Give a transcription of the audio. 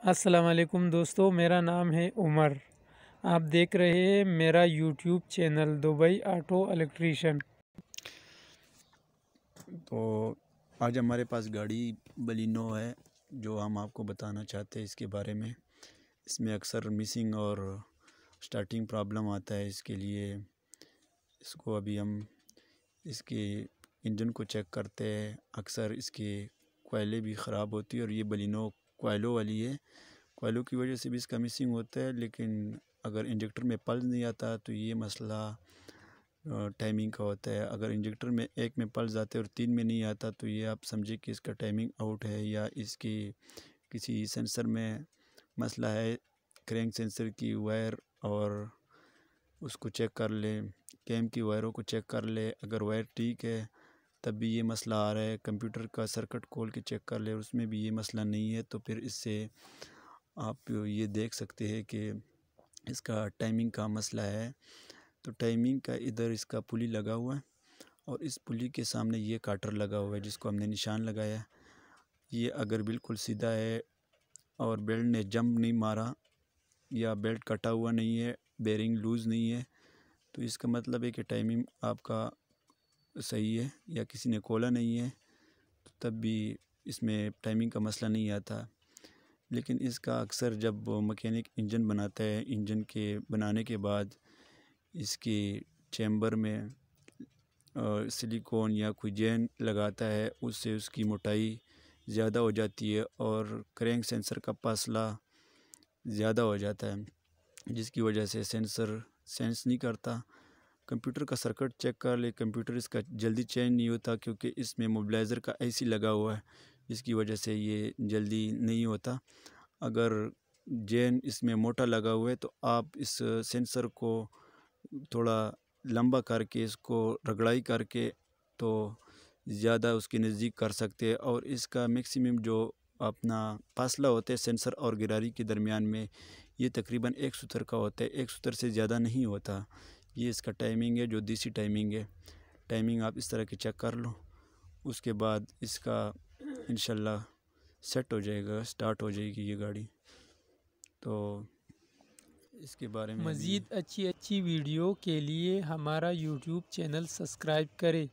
السلام علیکم دوستو، میرا نام ہے عمر۔ آپ دیکھ رہے ہیں میرا YouTube channel Dubai auto electrician. تو آج ہمارے پاس گاڑی بلینو ہے جو ہم آپ کو بتانا چاہتے ہیں اس کے بارے میں۔ اس میں اکثر مسنگ اور سٹارٹنگ پرابلم آتا ہے، اس کے لیے اس کو ابھی ہم اس کے انجن کو چیک کرتے ہیں۔ اکثر اس کی کوئلیں بھی خراب ہوتی ہے اور یہ بلینو کوئلوں والی ہے، کوئلوں کی وجہ سے بھی اس کا مسنگ ہوتا ہے، لیکن اگر انجیکٹر میں پلس نہیں آتا تو یہ مسئلہ ٹائمنگ کا ہوتا ہے۔ اگر انجیکٹر میں ایک میں پلس آتے اور تین میں نہیں آتا تو یہ آپ سمجھے کہ اس کا ٹائمنگ آؤٹ ہے، یا اس کی کسی سینسر میں مسئلہ ہے۔ کرینک سینسر کی وائر اور اس کو چیک کر لیں، کیم کی وائروں کو چیک کر لے، اگر وائر ٹھیک ہے تب بھی یہ مسئلہ آ رہا ہے۔ کمپیوٹر کا سرکٹ کھول کے چیک کر لے، اس میں بھی یہ مسئلہ نہیں ہے، تو پھر اس سے آپ یہ دیکھ سکتے ہیں کہ اس کا ٹائمنگ کا مسئلہ ہے۔ تو ٹائمنگ کا ادھر اس کا پلی لگا ہوا ہے اور اس پلی کے سامنے یہ کاٹر لگا ہوا ہے جس کو ہم نے نشان لگایا ہے۔ یہ اگر بالکل سیدھا ہے اور بیلٹ نے جمپ نہیں مارا یا بیلٹ کٹا ہوا نہیں ہے، بیرنگ لوز نہیں ہے، تو اس کا مطلب ہے کہ ٹائمنگ آپ کا صحیح ہے، یا کسی نے کھولا نہیں ہے تو تب بھی اس میں ٹائمنگ کا مسئلہ نہیں آتا۔ لیکن اس کا اکثر جب مکینک انجن بناتا ہے، انجن کے بنانے کے بعد اس کی چیمبر میں سلیکون یا کوئی جین لگاتا ہے، اس سے اس کی موٹائی زیادہ ہو جاتی ہے اور کرینک سینسر کا فاصلہ زیادہ ہو جاتا ہے، جس کی وجہ سے سینسر سینس نہیں کرتا۔ کمپیوٹر کا سرکٹ چیک کر لے، کمپیوٹر اس کا جلدی چینج نہیں ہوتا کیونکہ اس میں موبلائزر کا اے سی لگا ہوا ہے، جس کی وجہ سے یہ جلدی نہیں ہوتا۔ اگر جین اس میں موٹا لگا ہوا ہے تو آپ اس سینسر کو تھوڑا لمبا کر کے، اس کو رگڑائی کر کے تو زیادہ اس کے نزدیک کر سکتے ہیں، اور اس کا میکسیمم جو اپنا فاصلہ ہوتا ہے سینسر اور گراری کے درمیان میں، یہ تقریباً 1 سوتر کا ہوتا ہے، 1 سوتر سے زیادہ نہیں ہوتا۔ یہ اس کا ٹائمنگ ہے جو دیسی ٹائمنگ ہے۔ ٹائمنگ آپ اس طرح کی چیک کر لو، اس کے بعد اس کا انشاءاللہ سیٹ ہو جائے گا، سٹارٹ ہو جائے گی یہ گاڑی۔ تو اس کے بارے میں مزید اچھی ویڈیو کے لیے ہمارا یوٹیوب چینل سبسکرائب کریں۔